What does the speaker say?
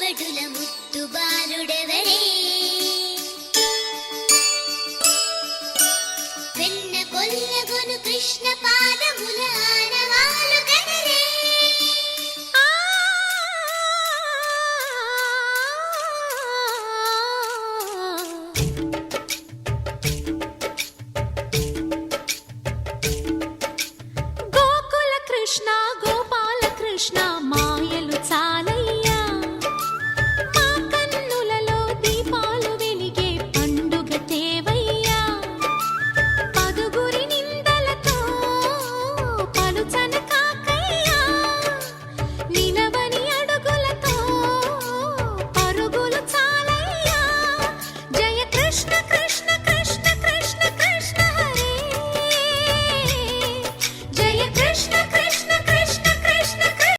పగడుల ముత్తు బాలుడెవరే వెన్న కొల్లగొను కృష్ణ పాదముల ఆనవాలు కదరే గోకుల కృష్ణ గోపాల కృష్ణ